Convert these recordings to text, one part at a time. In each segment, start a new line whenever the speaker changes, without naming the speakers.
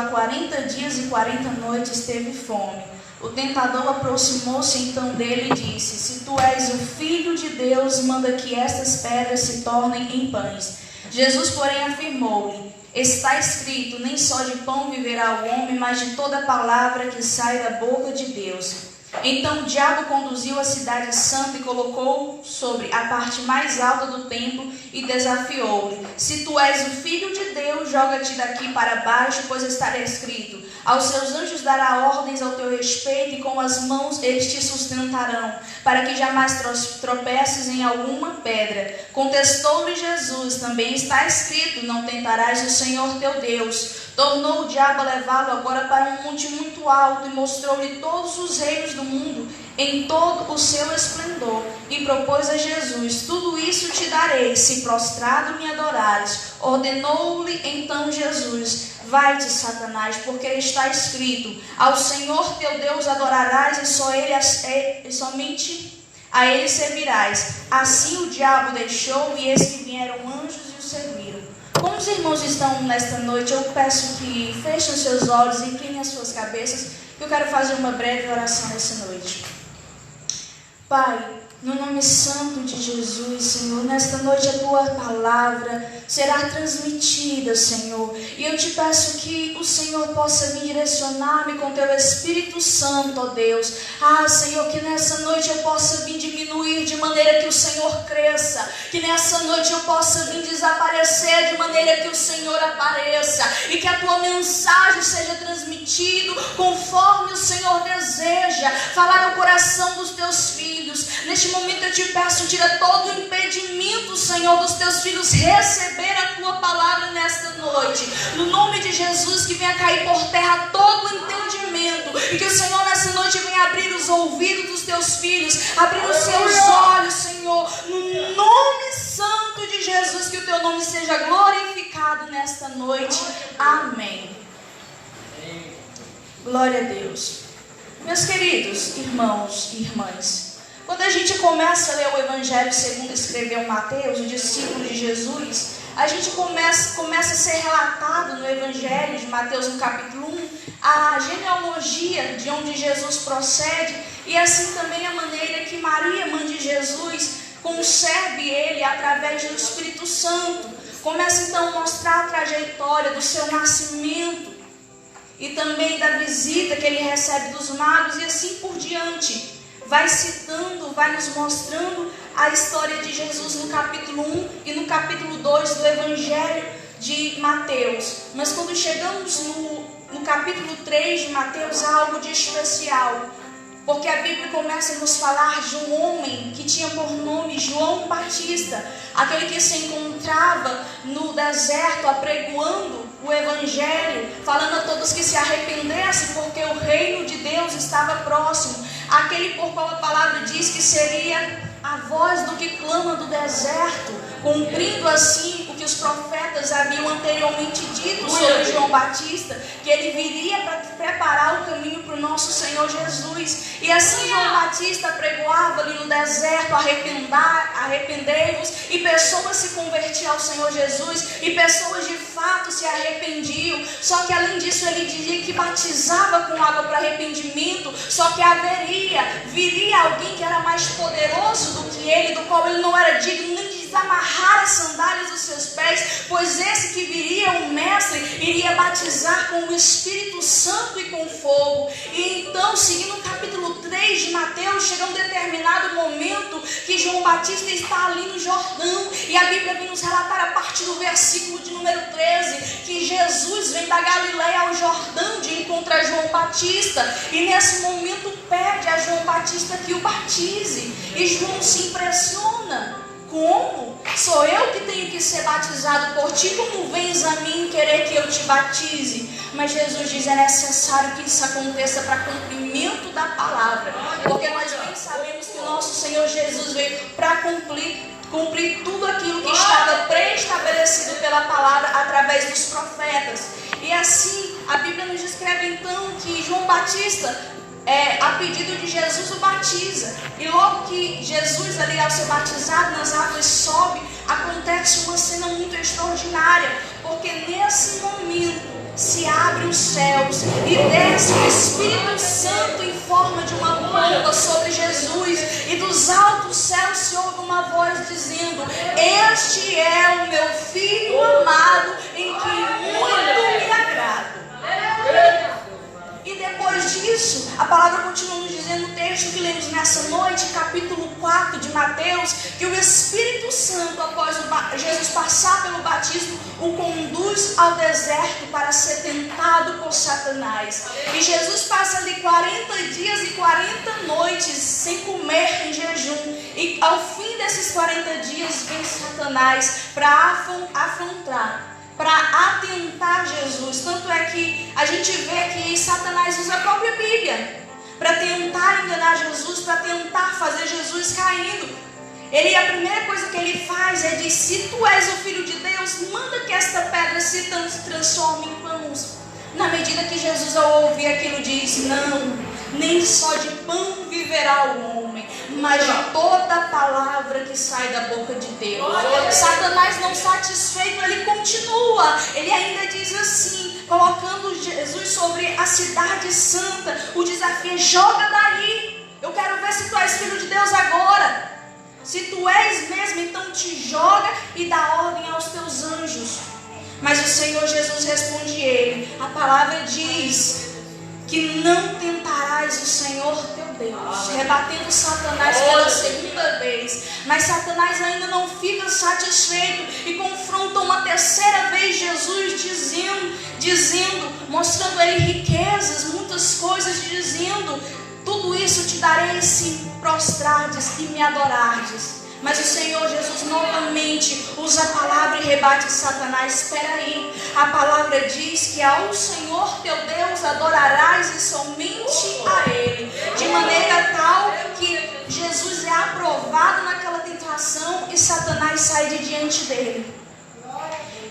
40 dias e 40 noites teve fome. O tentador aproximou-se então dele e disse: Se tu és o Filho de Deus, manda que estas pedras se tornem em pães. Jesus, porém, afirmou-lhe: Está escrito, nem só de pão viverá o homem, mas de toda palavra que sai da boca de Deus. Então o diabo conduziu a cidade santa e colocou sobre a parte mais alta do templo e desafiou-lhe: Se tu és o Filho de Deus, joga-te daqui para baixo, pois estará escrito: Aos seus anjos dará ordens ao teu respeito, e com as mãos eles te sustentarão, para que jamais tropeces em alguma pedra. Contestou-lhe Jesus: Também está escrito: Não tentarás o Senhor teu Deus. Tornou o diabo a levá-lo agora para um monte muito alto e mostrou-lhe todos os reinos do mundo em todo o seu esplendor. E propôs a Jesus: Tudo isso te darei, se prostrado me adorares. Ordenou-lhe então Jesus: Vai-te, Satanás, porque está escrito: Ao Senhor teu Deus adorarás e somente a ele servirás. Assim o diabo deixou, e eis que vieram anjos e o serviram. Como os irmãos estão nesta noite, eu peço que fechem os seus olhos e inclinem as suas cabeças, que eu quero fazer uma breve oração nessa noite. Pai, no nome santo de Jesus, Senhor, nesta noite a Tua palavra será transmitida, Senhor. E eu te peço que o Senhor possa vir direcionar-me com Teu Espírito Santo, ó Deus. Senhor, que nessa noite eu possa vir diminuir de maneira que o Senhor cresça. Que nessa noite eu possa vir desaparecer de maneira que o Senhor apareça. E que a Tua mensagem seja transmitida conforme o Senhor deseja. Falar ao coração dos Teus filhos. Neste momento eu te peço, tira todo o impedimento, Senhor, dos Teus filhos receber a Tua palavra nesta noite. No nome de Jesus, que venha cair por terra todo o entendimento. E que o Senhor nessa noite venha abrir os ouvidos dos Teus filhos, abrir os seus olhos, Senhor. No nome santo de Jesus, que o Teu nome seja glorificado nesta noite. Amém. Glória a Deus. Meus queridos irmãos e irmãs, quando a gente começa a ler o Evangelho segundo escreveu Mateus, o discípulo de Jesus, a gente começa a ser relatado no Evangelho de Mateus, no capítulo 1, a genealogia de onde Jesus procede, e assim também a maneira que Maria, mãe de Jesus, concebe ele através do Espírito Santo. Começa então a mostrar a trajetória do seu nascimento e também da visita que ele recebe dos magos e assim por diante. Vai citando, vai nos mostrando a história de Jesus no capítulo 1 e no capítulo 2 do Evangelho de Mateus. Mas quando chegamos no capítulo 3 de Mateus, há algo de especial. Porque a Bíblia começa a nos falar de um homem que tinha por nome João Batista. Aquele que se encontrava no deserto apregoando o Evangelho, falando a todos que se arrependessem, porque o reino de Deus estava próximo. Aquele por qual a palavra diz que seria a voz do que clama do deserto, cumprindo assim o que os profetas haviam anteriormente dito sobre João Batista, que ele viria para preparar o caminho para o nosso Senhor Jesus. E assim João Batista pregoava ali no deserto: arrependei-vos, e pessoas se convertiam ao Senhor Jesus, e pessoas de fato se arrependiam. Só que além disso ele dizia que batizava com água para arrependimento, só que viria alguém que era mais poderoso do que ele, do qual ele não era digno nem de desamarrar as sandálias dos seus pés, pois esse que viria, o mestre, iria batizar com o Espírito Santo e com fogo. E então, seguindo o capítulo 3 de Mateus, chega um determinado momento que João Batista está ali no Jordão, e a Bíblia vem nos relatar a partir do versículo de número 13, que Jesus vem da Galileia ao Jordão de encontrar João Batista, e nesse momento pede a João Batista que o batize, e João se impressiona: como? Sou eu que tenho que ser batizado por ti? Como vens a mim querer que eu te batize? Mas Jesus diz: é necessário que isso aconteça para cumprimento da palavra, porque nós bem sabemos que o nosso Senhor Jesus veio para cumprir tudo aquilo que estava pré-estabelecido pela palavra através dos profetas. E assim a Bíblia nos descreve então que João Batista, a pedido de Jesus, o batiza. E logo que Jesus, ali ao ser batizado nas águas, sobe, acontece uma cena muito extraordinária, porque nesse momento se abrem os céus e desce o Espírito Santo em forma de uma pomba sobre Jesus, e dos altos céus se ouve uma voz dizendo: este é o meu Filho amado, em quem muito me agrado. E depois disso, a palavra continua nos dizendo no texto que lemos nessa noite, capítulo 4 de Mateus, que o Espírito Santo, após Jesus passar pelo batismo, o conduz ao deserto para ser tentado por Satanás. E Jesus passa ali 40 dias e 40 noites sem comer, em jejum. E ao fim desses 40 dias vem Satanás para afrontar, para atentar Jesus. Tanto é que a gente vê que Satanás usa a própria Bíblia para tentar enganar Jesus, para tentar fazer Jesus caindo. A primeira coisa que ele faz é dizer: se tu és o Filho de Deus, manda que esta pedra se transforme em pães. Na medida que Jesus, ao ouvir aquilo, diz: não, nem só de pão viverá o homem, mas de toda a palavra que sai da boca de Deus. Satanás, não satisfeito, ele continua. Ele ainda diz assim, colocando Jesus sobre a cidade santa, o desafio: joga daí, eu quero ver se tu és Filho de Deus agora. Se tu és mesmo, então te joga e dá ordem aos teus anjos. Mas o Senhor Jesus responde ele: a palavra diz que não tentarás o Senhor teu Deus, rebatendo Satanás pela segunda vez. Mas Satanás ainda não fica satisfeito e confronta uma terceira vez Jesus, dizendo, mostrando a ele riquezas, muitas coisas, dizendo: tudo isso te darei se prostrardes e me adorardes. Mas o Senhor Jesus novamente usa a palavra e rebate Satanás: espera aí, a palavra diz que ao Senhor teu Deus adorarás e somente a Ele. De maneira tal que Jesus é aprovado naquela tentação e Satanás sai de diante dele.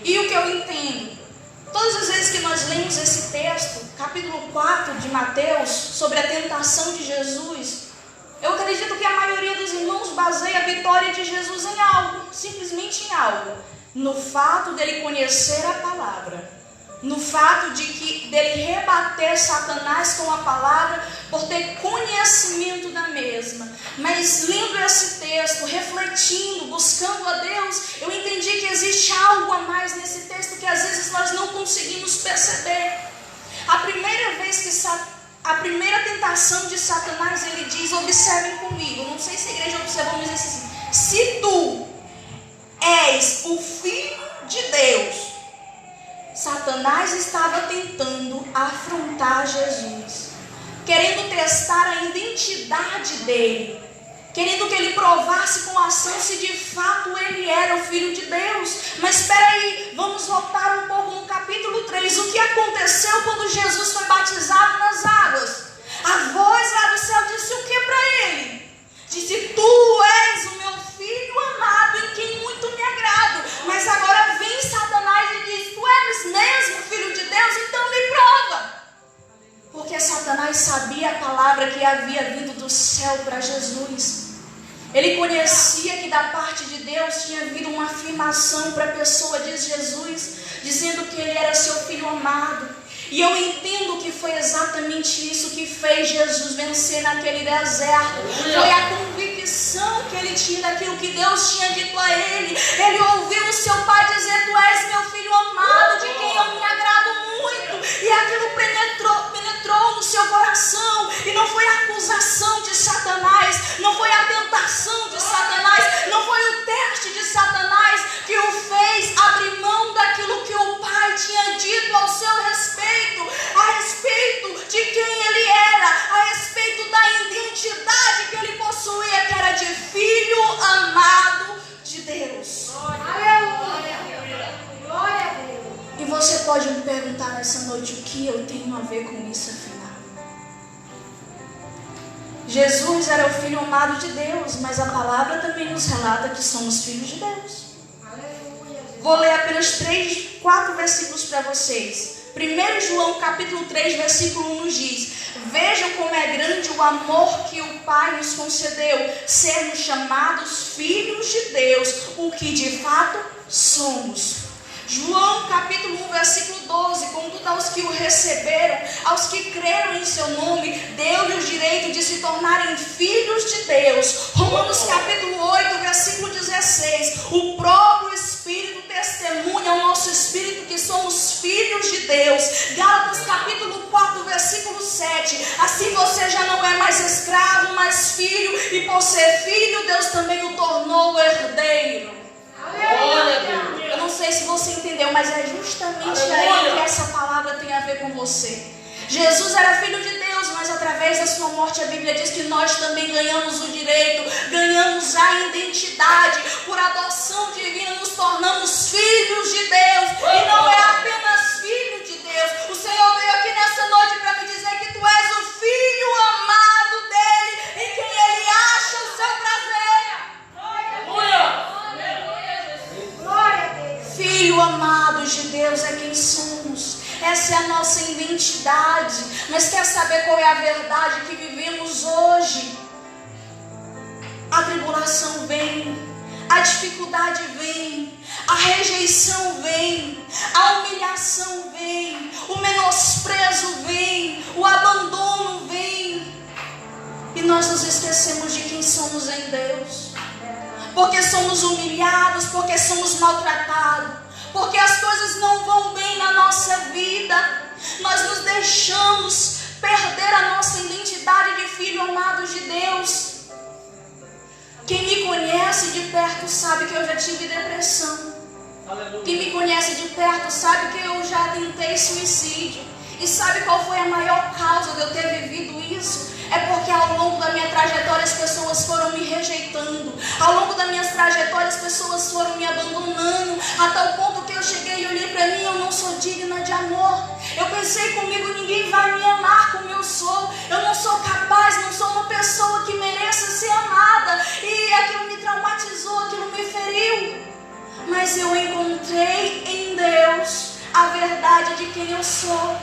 E o que eu entendo, todas as vezes que nós lemos esse texto, capítulo 4 de Mateus, sobre a tentação de Jesus, eu acredito que a maioria dos irmãos baseia a vitória de Jesus em algo, simplesmente em algo. No fato dele conhecer a palavra, no fato dele rebater Satanás com a palavra, por ter conhecimento da mesma. Mas lendo esse texto, refletindo, buscando a Deus, eu entendi que existe algo a mais nesse texto que às vezes nós não conseguimos perceber. A primeira tentação de Satanás, ele diz: observem comigo, não sei se a igreja observou, mas assim: se tu és o Filho de Deus. Satanás estava tentando afrontar Jesus, querendo testar a identidade dele, querendo que ele provasse com a ação se de fato ele era o Filho de Deus. Mas espera aí, vamos voltar um pouco no capítulo 3. O que aconteceu quando Jesus foi batizado nas águas? A voz lá do céu disse o que para ele? Disse: tu és o meu Filho amado, em quem muito me agrado. Mas agora vem Satanás e diz: tu és mesmo Filho de Deus, então me prova. Porque Satanás sabia a palavra que havia vindo do céu para Jesus. Ele conhecia que da parte de Deus tinha vindo uma afirmação para a pessoa de Jesus, dizendo que ele era seu Filho amado. E eu entendo que foi exatamente isso que fez Jesus vencer naquele deserto. Foi a convicção que ele tinha daquilo que Deus tinha dito a ele. Ele ouviu o seu pai dizer: tu és meu Filho amado, de quem eu me agrado muito. E aquilo penetrou no seu coração. E não foi a acusação de Satanás, não foi a tentação de Satanás, não foi o teste de Satanás que o fez abrir mão daquilo que o pai tinha dito ao seu respeito, a respeito de quem ele era, a respeito da identidade que ele possuía, que era de Filho amado de Deus. E você pode me perguntar nessa noite: o que eu tenho a ver com isso afinal? Jesus era o Filho amado de Deus, mas a palavra também nos relata que somos filhos de Deus. Vou ler apenas 4 versículos para vocês. 1 João capítulo 3, versículo 1 nos diz: vejam como é grande o amor que o Pai nos concedeu, sermos chamados filhos de Deus, o que de fato somos. João capítulo 1, versículo 12, contudo aos que o receberam, aos que creram em seu nome, deu-lhe o direito de se tornarem filhos de Deus. Romanos capítulo 8, versículo 16, o próprio Espírito testemunha ao nosso espírito que somos filhos de Deus. Gálatas capítulo 4, versículo 7, assim você já não é mais escravo, mas filho, e por ser filho, Deus também o tornou herdeiro. Eu não sei se você entendeu, mas é justamente aí que essa palavra tem a ver com você. Jesus era filho de Deus, mas através da sua morte a Bíblia diz que nós também ganhamos o direito, ganhamos a identidade, por adoção divina nos tornamos filhos de Deus. E não é apenas filho de Deus. O Senhor veio aqui nessa noite para me dizer que tu és o filho amado dele, em quem ele acha o seu prazer. Filho amado de Deus é quem somos. Essa é a nossa identidade. Mas quer saber qual é a verdade que vivemos hoje? A tribulação vem, a dificuldade vem, a rejeição vem, a humilhação vem, o menosprezo vem, o abandono vem. E nós nos esquecemos de quem somos em Deus. Porque somos humilhados, porque somos maltratados, porque as coisas não vão bem na nossa vida, nós nos deixamos perder a nossa identidade de filho amado de Deus. Quem me conhece de perto sabe que eu já tive depressão. Aleluia. Quem me conhece de perto sabe que eu já tentei suicídio. E sabe qual foi a maior causa de eu ter vivido isso? É porque ao longo da minha trajetória as pessoas foram me rejeitando. Ao longo da minha trajetória as pessoas foram me abandonando, a tal ponto que eu cheguei e olhei para mim, eu não sou digna de amor. Eu pensei comigo, ninguém vai me amar como eu sou. Eu não sou capaz, não sou uma pessoa que mereça ser amada. E aquilo me traumatizou, aquilo me feriu. Mas eu encontrei em Deus a verdade de quem eu sou.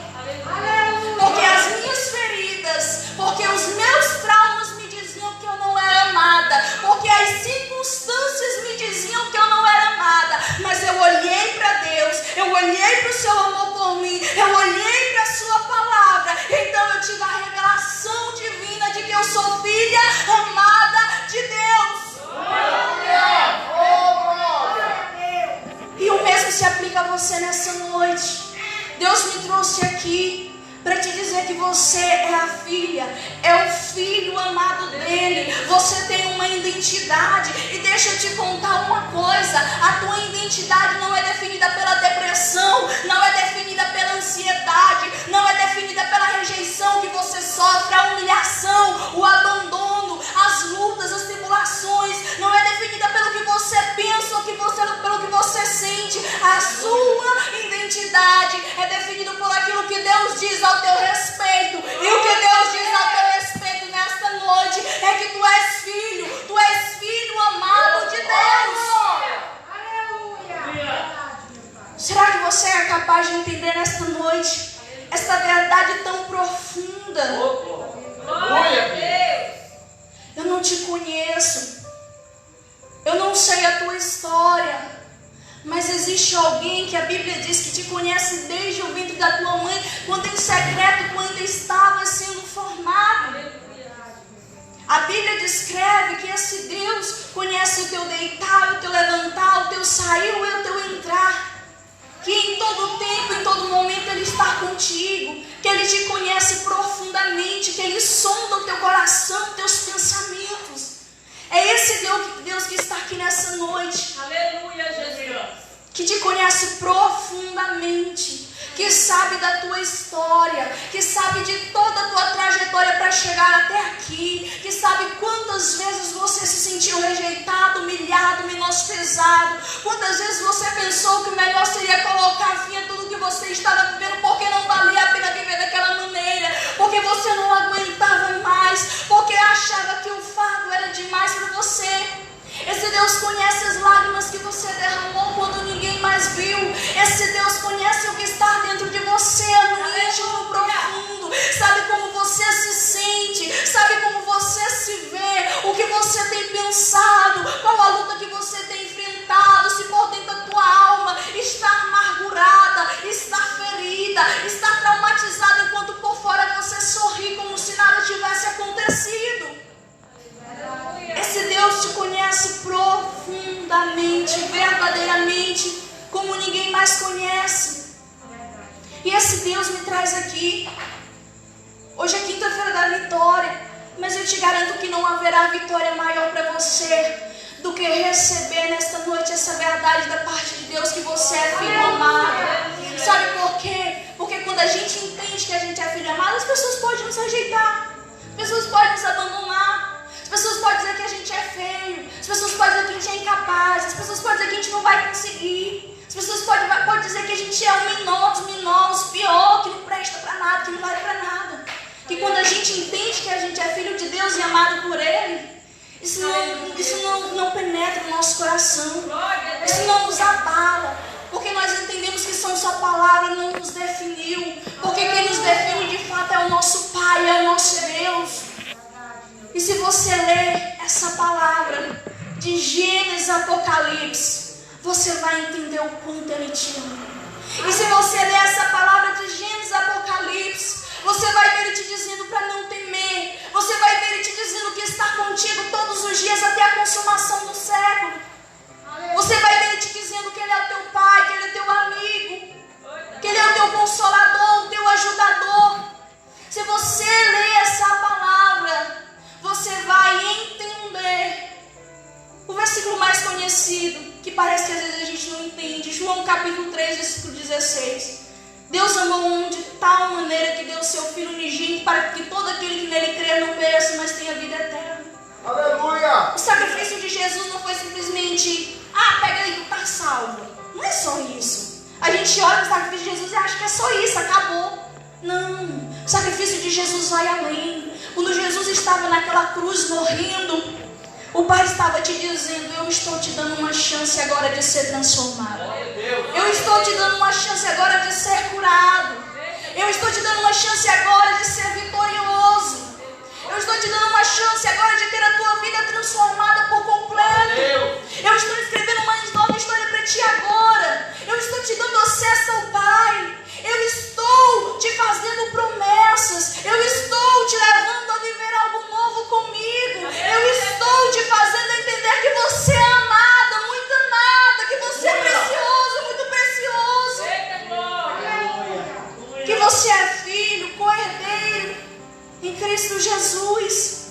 Porque as minhas feridas, porque os meus traumas me diziam que eu não era amada, porque as circunstâncias me diziam que eu não era amada, mas eu olhei para Deus, eu olhei para o seu amor por mim, eu olhei para a sua palavra, então eu tive a revelação divina de que eu sou filha amada de Deus. E o mesmo se aplica a você nessa noite. Deus me trouxe aqui para te dizer que você é a filha, é o filho amado dele. Você tem uma identidade. E deixa eu te contar uma coisa: a tua identidade não é definida pela depressão, não é definida pela ansiedade, não é definida pela rejeição que você sofre, a humilhação, o abandono, as lutas, as tribulações. Não é definida pelo que você pensa ou pelo que você sente. A sua identidade é definida por aquilo que Deus diz ao teu respeito. E o que Deus diz ao teu respeito nesta noite é que tu és filho amado de Deus. Será que você é capaz de entender nesta noite esta verdade tão profunda? Eu não te conheço, eu não sei a tua história, mas existe alguém que a Bíblia diz que te conhece desde o ventre da tua mãe, quando em secreto, quando estava sendo formado. A Bíblia descreve que esse Deus conhece o teu deitar, o teu levantar, o teu sair, o teu entrar. Que em todo tempo, em todo momento Ele está contigo. Que Ele te conhece profundamente, que Ele sonda o teu coração, teus pensamentos. É esse Deus que está aqui nessa noite. Aleluia, Jesus. Que te conhece profundamente, que sabe da tua história, que sabe de toda a tua trajetória para chegar até aqui, que sabe quantas vezes você se sentiu rejeitado, humilhado, menosprezado, quantas vezes você pensou que o melhor seria colocar fim a tudo que você estava vivendo, porque não valia a pena viver daquela maneira, porque você não aguentava mais, porque achava que o fardo era demais para você. Esse Deus conhece as lágrimas que você derramou quando ninguém mais viu. Esse Deus conhece o que está dentro de você, no íntimo, no profundo. Sabe como você se sente, sabe como você se vê, o que você tem pensado, qual a luta que você tem enfrentado, se por dentro da tua alma está amarrado te garanto que não haverá vitória maior para você do que receber nesta noite essa verdade da parte de Deus, que você é filho amado. Sabe por quê? Porque quando a gente entende que a gente é filho amado, as pessoas podem nos rejeitar, as pessoas podem nos abandonar, as pessoas podem dizer que a gente é feio, as pessoas podem dizer que a gente é incapaz, as pessoas podem dizer que a gente não vai conseguir, as pessoas podem dizer que a gente é o menor dos menores, pior, que não presta para nada, que não vale para nada. Que quando a gente entende que a gente é filho de Deus e amado por Ele, isso não penetra no nosso coração, isso não nos abala, porque nós entendemos que só Sua palavra não nos definiu, porque quem nos define de fato é o nosso Pai, é o nosso Deus. E se você ler essa palavra de Gênesis a Apocalipse, você vai entender o quanto Ele te ama. E se você ler essa palavra de Gênesis a Apocalipse, você vai ver Ele te dizendo para não temer. Você vai ver Ele te dizendo que está contigo todos os dias até a consumação do século. Você vai ver Ele te dizendo que Ele é o teu Pai, que Ele é teu amigo, que Ele é o teu consolador, o teu ajudador. Se você ler essa palavra, você vai entender o versículo mais conhecido, que parece que às vezes a gente não entende. João capítulo 3, versículo 16. Deus amou o mundo de tal maneira que deu o seu Filho unigênito para que todo aquele que nele crê não pereça, mas tenha vida eterna.
Aleluia!
O sacrifício de Jesus não foi simplesmente, pega aí, tu tá salvo. Não é só isso. A gente olha o sacrifício de Jesus e acha que é só isso, acabou. Não, o sacrifício de Jesus vai além. Quando Jesus estava naquela cruz morrendo, o Pai estava te dizendo: eu estou te dando uma chance agora de ser transformado. Eu estou te dando uma chance agora de ser curado. Eu estou te dando uma chance agora de ser vitorioso. Eu estou te dando uma chance agora de ter a tua vida transformada por completo. Eu estou escrevendo uma nova história para ti agora. Eu estou te dando acesso ao Pai. Eu estou te fazendo promessas. Eu estou te levando a viver algo novo comigo. Eu estou te fazendo entender que você é amada, muito amada, que você é precioso, muito precioso. Que você é filho, co-herdeiro em Cristo Jesus.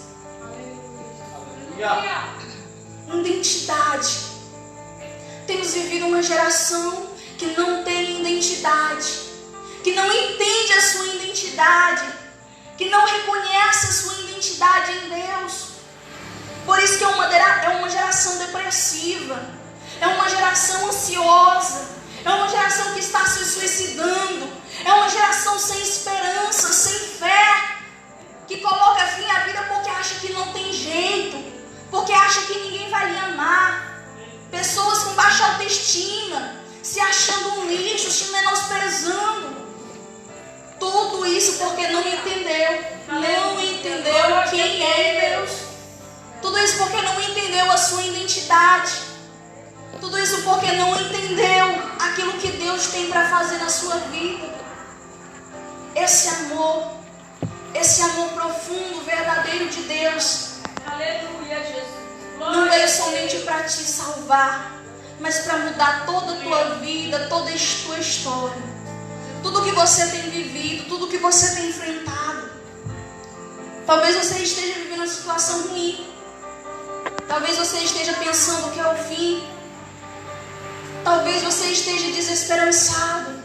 Identidade. Temos vivido uma geração que não tem identidade, que não entende a sua identidade, que não reconhece a sua identidade em Deus. Por isso que é uma geração depressiva, é uma geração ansiosa, é uma geração que está se suicidando, é uma geração sem esperança, sem fé, que coloca fim à vida porque acha que não tem jeito, porque acha que ninguém vai lhe amar. Pessoas com baixa autoestima, se achando um lixo, se menosprezando. Tudo isso porque não entendeu quem é Deus. Tudo isso porque não entendeu a sua identidade. Tudo isso porque não entendeu aquilo que Deus tem para fazer na sua vida. Esse amor profundo, verdadeiro de Deus,
Aleluia, Jesus.
não veio somente para te salvar, mas para mudar toda a tua vida, toda a tua história. Tudo que você tem vivido, tudo que você tem enfrentado. Talvez você esteja vivendo uma situação ruim. Talvez você esteja pensando que é o fim. Talvez você esteja desesperançado.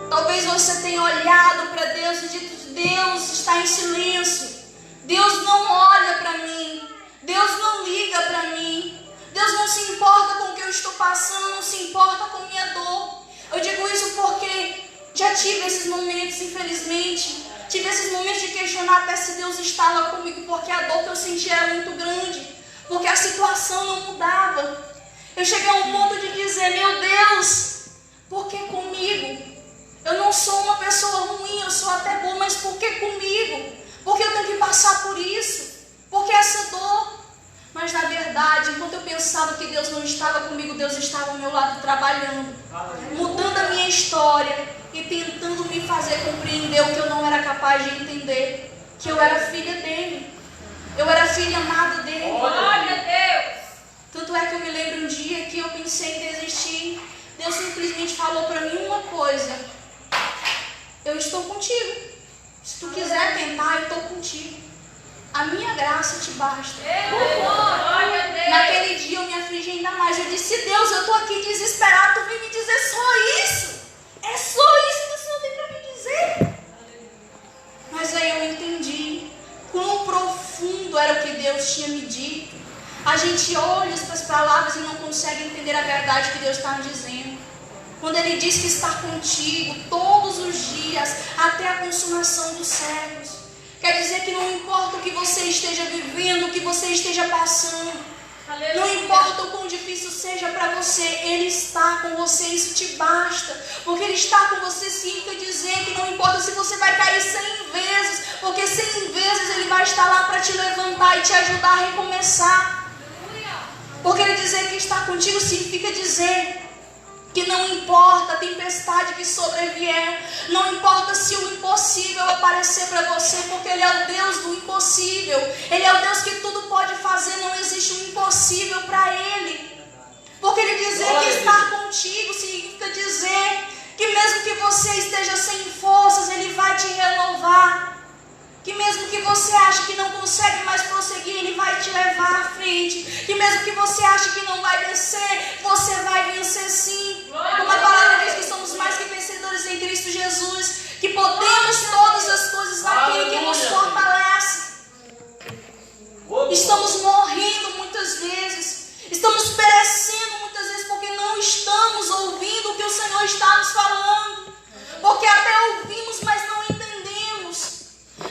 Talvez você tenha olhado para Deus e dito: Deus está em silêncio. Deus não olha para mim. Deus não liga para mim. Deus não se importa com o que eu estou passando, não se importa com minha dor. Eu digo isso porque já tive esses momentos, infelizmente. Tive esses momentos de questionar até se Deus estava comigo, porque a dor que eu sentia era muito grande, porque a situação não mudava. Eu cheguei a um ponto de dizer: meu Deus, por que comigo? Eu não sou uma pessoa ruim, eu sou até boa, mas por que comigo? Por que eu tenho que passar por isso? Por que essa dor? Mas na verdade, enquanto eu pensava que Deus não estava comigo, Deus estava ao meu lado trabalhando, mudando a minha história e tentando me fazer compreender o que eu não era capaz de entender, que eu era filha dele, eu era filha amada dele.
Glória a Deus.
Tanto é que eu me lembro um dia que eu pensei em desistir. Deus simplesmente falou para mim uma coisa: eu estou contigo. Se tu quiser tentar, eu estou contigo. A minha graça te basta.
Glória a Deus.
Naquele dia eu me afligi ainda mais. Eu disse, Deus, eu estou aqui desesperado. Tu vem me dizer só isso? É só isso que o Senhor tem para me dizer? Mas aí eu entendi quão profundo era o que Deus tinha me dito. A gente olha para as palavras e não consegue entender a verdade que Deus está dizendo. Quando Ele diz que está contigo todos os dias, até a consumação dos séculos. Quer dizer que não importa o que você esteja vivendo, o que você esteja passando.
Aleluia.
Não importa o quão difícil seja para você, Ele está com você, isso te basta. Porque Ele está com você significa dizer que não importa se você vai cair 100 vezes, porque 100 vezes Ele vai estar lá para te levantar e te ajudar a recomeçar. Porque Ele dizer que está contigo significa dizer que não importa a tempestade que sobrevier, não importa se o impossível aparecer para você, porque Ele é o Deus do impossível. Ele é o Deus que tudo pode fazer, não existe um impossível para Ele. Porque Ele dizer que estar contigo significa dizer que mesmo que você esteja sem forças, Ele vai te renovar. Que mesmo que você ache que não consegue mais prosseguir, Ele vai te levar à frente. Que mesmo que você ache que não vai vencer, você vai vencer sim. Como a palavra diz que somos mais que vencedores em Cristo Jesus. Que podemos todas as coisas naquele que nos fortalece. Estamos morrendo muitas vezes. Estamos perecendo muitas vezes porque não estamos ouvindo o que o Senhor está nos falando. Porque até ouvimos, mas não entendemos.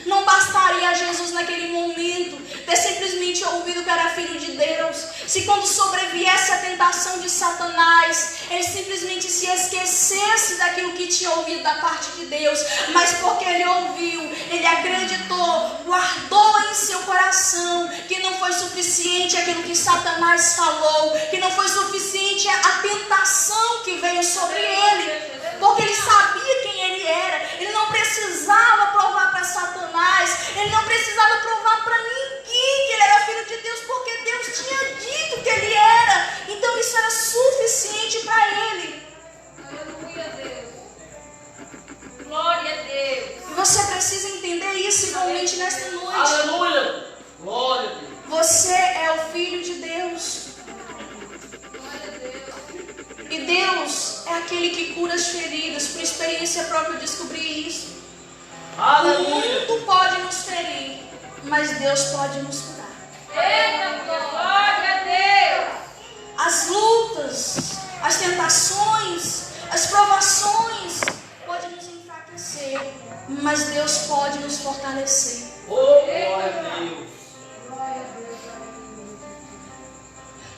Não bastaria a Jesus naquele momento ter simplesmente ouvido que era filho de Deus. Se quando sobreviesse a tentação de Satanás, ele simplesmente se esquecesse daquilo que tinha ouvido da parte de Deus. Mas porque ele ouviu, ele acreditou, guardou em seu coração que não foi suficiente aquilo que Satanás falou, que não foi suficiente a tentação que veio sobre ele. Porque ele sabia quem ele era. Ele não precisava provar para Satanás. Ele não precisava provar para ninguém que ele era filho de Deus, porque Deus tinha dito que ele era. Então isso era suficiente para ele.
Aleluia, Deus. Glória a Deus.
E você precisa entender isso igualmente nesta noite.
Aleluia. Glória a Deus.
Você é o filho de Deus. E Deus é aquele que cura as feridas. Por experiência própria eu descobri isso.
Aleluia.
O mundo pode nos ferir, mas Deus pode nos curar.
Eita, glória a Deus.
As lutas, as tentações, as provações podem nos enfraquecer, mas Deus pode nos fortalecer.
Oh, glória a Deus.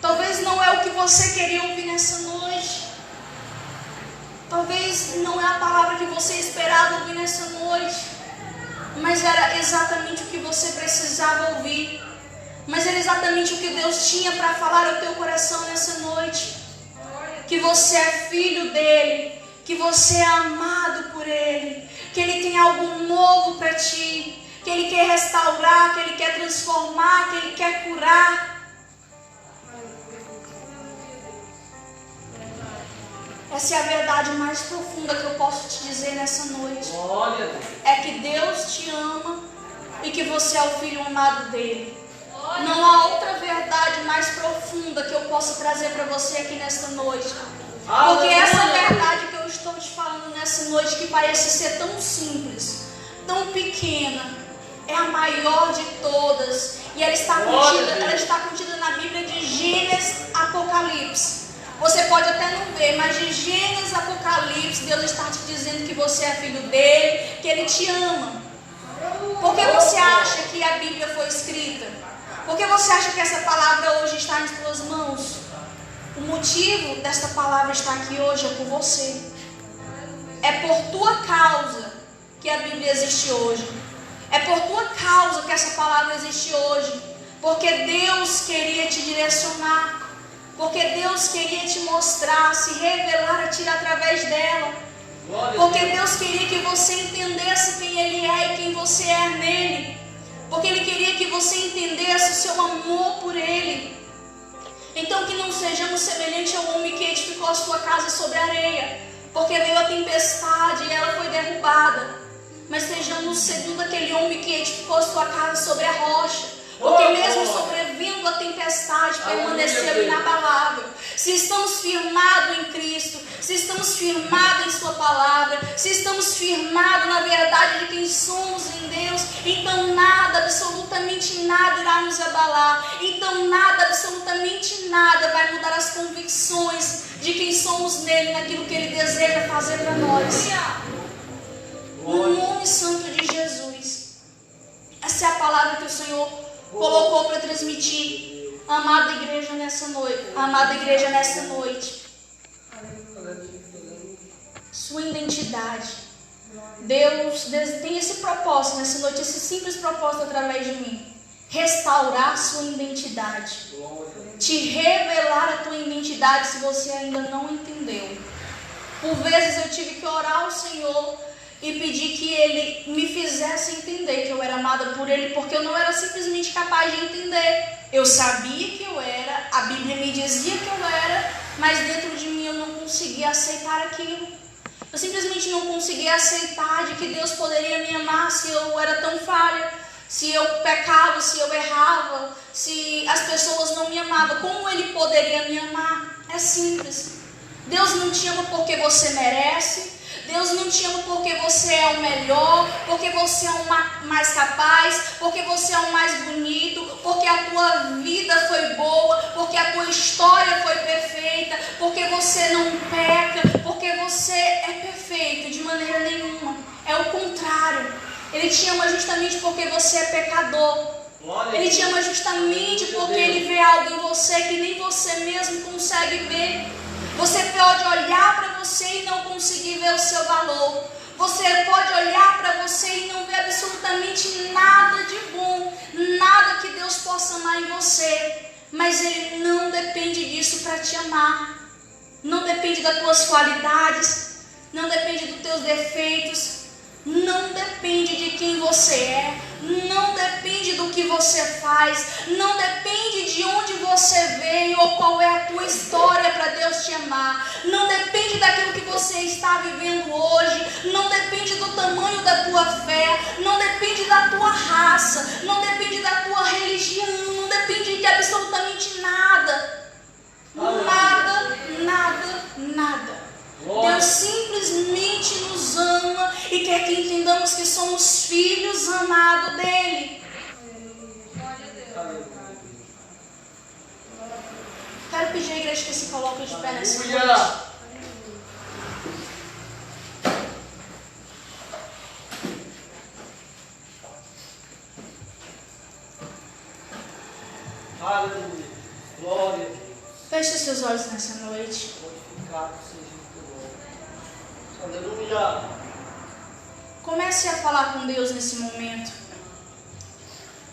Talvez não é o que você queria ouvir nessa noite. Talvez não é a palavra que você esperava ouvir nessa noite. Mas era exatamente o que você precisava ouvir. Mas era exatamente o que Deus tinha para falar ao teu coração nessa noite. Que você é filho dele. Que você é amado por ele. Que ele tem algo novo para ti. Que ele quer restaurar, que ele quer transformar, que ele quer curar. Essa é a verdade mais profunda que eu posso te dizer nessa noite.
Glória a Deus.
É que Deus te ama e que você é o filho amado dele. Não há outra verdade mais profunda que eu possa trazer para você aqui nesta noite. Porque essa verdade que eu estou te falando nessa noite, que parece ser tão simples, tão pequena, é a maior de todas. E ela está contida na Bíblia de Gênesis, Apocalipse. Você pode até não ver, mas de Gênesis, Apocalipse, Deus está te dizendo que você é filho dele, que ele te ama. Por que você acha que a Bíblia foi escrita? Por que você acha que essa palavra hoje está em suas mãos? O motivo desta palavra estar aqui hoje é por você. É por tua causa que a Bíblia existe hoje. É por tua causa que essa palavra existe hoje. Porque Deus queria te direcionar. Porque Deus queria te mostrar, se revelar a ti através dela. Porque Deus queria que você entendesse quem Ele é e quem você é nele. Porque Ele queria que você entendesse o seu amor por Ele. Então que não sejamos semelhantes ao homem que edificou a sua casa sobre a areia. Porque veio a tempestade e ela foi derrubada. mas sejamos segundo aquele homem que edificou sua casa sobre a rocha. Porque mesmo sobrevindo a tempestade, permaneceu inabalável. Se estamos firmados em Cristo, se estamos firmados em sua palavra, se estamos firmados na verdade de quem somos em Deus, então nada, absolutamente nada irá nos abalar. Então nada, absolutamente nada vai mudar as convicções de quem somos nele, naquilo que ele deseja fazer para nós. No nome santo de Jesus. Essa é a palavra que o Senhor colocou para transmitir, amada igreja, nessa noite. Sua identidade. Deus tem esse propósito nessa noite, esse simples propósito através de mim: restaurar sua identidade, te revelar a tua identidade se você ainda não entendeu. Por vezes eu tive que orar ao Senhor e pedir que Ele me fizesse entender que eu era amada por Ele, porque eu não era simplesmente capaz de entender. Eu sabia que eu era, a Bíblia me dizia que eu era, mas dentro de mim eu não conseguia aceitar aquilo. Eu simplesmente não conseguia aceitar de que Deus poderia me amar se eu era tão falha, se eu pecava, se eu errava, se as pessoas não me amavam. Como Ele poderia me amar? É simples. Deus não te ama porque você merece. Deus não te ama porque você é o melhor, porque você é o mais capaz, porque você é o mais bonito, porque a tua vida foi boa, porque a tua história foi perfeita, porque você não peca, porque você é perfeito de maneira nenhuma. É o contrário. Ele te ama justamente porque você é pecador. Ele te ama justamente porque Ele vê algo em você que nem você mesmo consegue ver. Você pode olhar para você e não conseguir ver o seu valor. Você pode olhar para você e não ver absolutamente nada de bom, nada que Deus possa amar em você. Mas Ele não depende disso para te amar. Não depende das tuas qualidades, não depende dos teus defeitos, não depende de quem você é, não depende do que você faz, não depende de onde você veio ou qual é a tua história para Deus te amar, não depende daquilo que você está vivendo hoje, não depende do tamanho da tua fé, não depende da tua raça, não depende da tua religião, não depende de absolutamente nada. Nada. Deus simplesmente nos ama e quer que entendamos que somos filhos amados dEle. Quero pedir à igreja que se coloque de pé nessa noite.
Aleluia. Glória a Deus.
Feche seus olhos nessa noite.
Glorificado seja o teu nome. Aleluia.
Comece a falar com Deus nesse momento.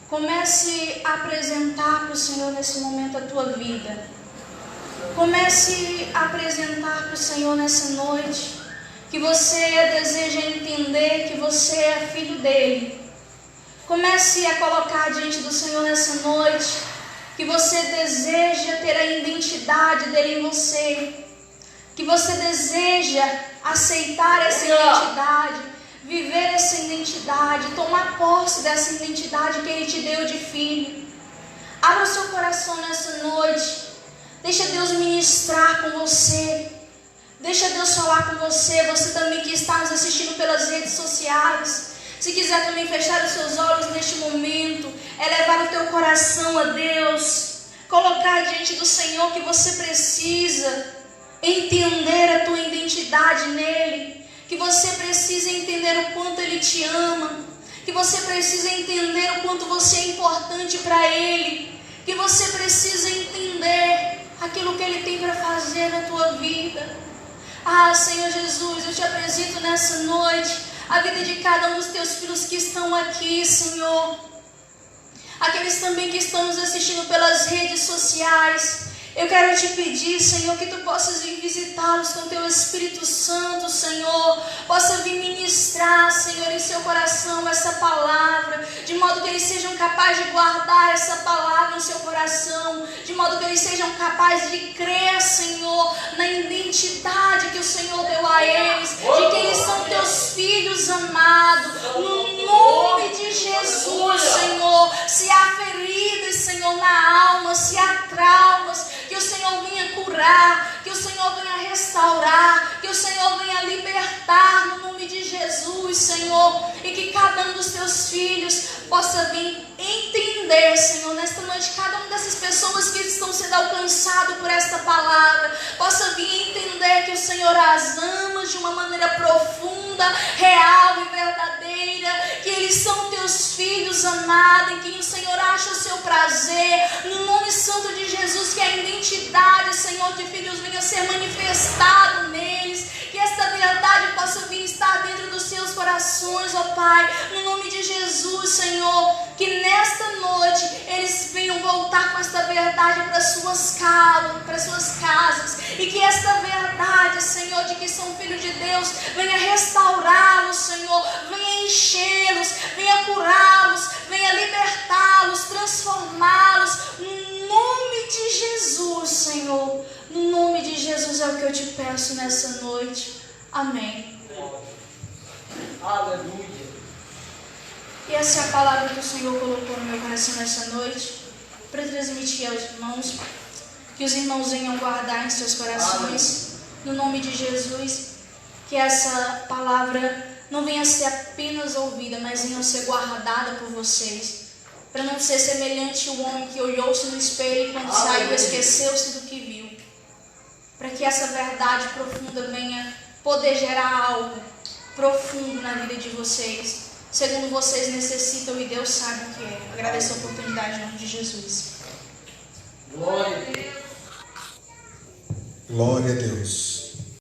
Comece a apresentar para o Senhor nesse momento a tua vida. Comece a apresentar para o Senhor nessa noite que você deseja entender que você é filho dele. Comece a colocar diante do Senhor nessa noite que você deseja ter a identidade dele em você, que você deseja aceitar essa identidade, viver essa identidade, tomar posse dessa identidade que Ele te deu de filho. Abra o seu coração nessa noite, deixa Deus ministrar com você, deixa Deus falar com você. Você também que está nos assistindo pelas redes sociais, se quiser também fechar os seus olhos neste momento, elevar o teu coração a Deus, colocar diante do Senhor que você precisa entender a tua identidade nele, que você precisa entender o quanto Ele te ama, que você precisa entender o quanto você é importante para Ele, que você precisa entender aquilo que Ele tem para fazer na tua vida. Ah, Senhor Jesus, eu te apresento nessa noite a vida de cada um dos teus filhos que estão aqui, Senhor. Aqueles também que estão nos assistindo pelas redes sociais. Eu quero te pedir, Senhor, que Tu possas vir visitá-los com Teu Espírito Santo, Senhor. Possa vir ministrar, Senhor, em seu coração essa palavra. palavra, de modo que eles sejam capazes de guardar essa palavra no seu coração, de modo que eles sejam capazes de crer, Senhor, na identidade que o Senhor deu a eles, de que eles são teus filhos amados, no nome de Jesus, Senhor. Se há feridas, Senhor, na alma, se há traumas, que o Senhor venha curar, que o Senhor venha restaurar, que o Senhor venha libertar no nome de Jesus, Senhor, e que cada um dos teus filhos possa vir entender, Senhor, nesta noite, cada uma dessas pessoas que estão sendo alcançadas por esta palavra, possa vir entender que o Senhor as ama de uma maneira profunda, real e verdadeira, que eles são teus filhos amados, em quem o Senhor acha o seu prazer, no nome santo de Jesus, que a identidade, Senhor, de filhos venha ser manifestado neles, que esta verdade possa vir estar dentro dos seus corações, ó Pai, no nome de Jesus, Senhor, que nesta noite eles venham voltar com esta verdade para suas casas, e que esta verdade, Senhor, de que são filhos de Deus, venha restaurá-los, Senhor, venha enchê-los, venha curá-los, venha libertá-los, transformá-los, no nome de Jesus, Senhor, no nome de Jesus é o que eu te peço nessa noite, amém.
Aleluia.
E essa é a palavra que o Senhor colocou no meu coração nessa noite, para transmitir aos irmãos, que os irmãos venham guardar em seus corações, no nome de Jesus, que essa palavra não venha a ser apenas ouvida, mas venha a ser guardada por vocês, para não ser semelhante ao homem que olhou-se no espelho e quando saiu esqueceu-se do que viu, para que essa verdade profunda venha poder gerar algo profundo na vida de vocês, segundo vocês necessitam e Deus sabe o que é. Agradeço a oportunidade em nome de Jesus.
Glória a Deus.
Glória a Deus.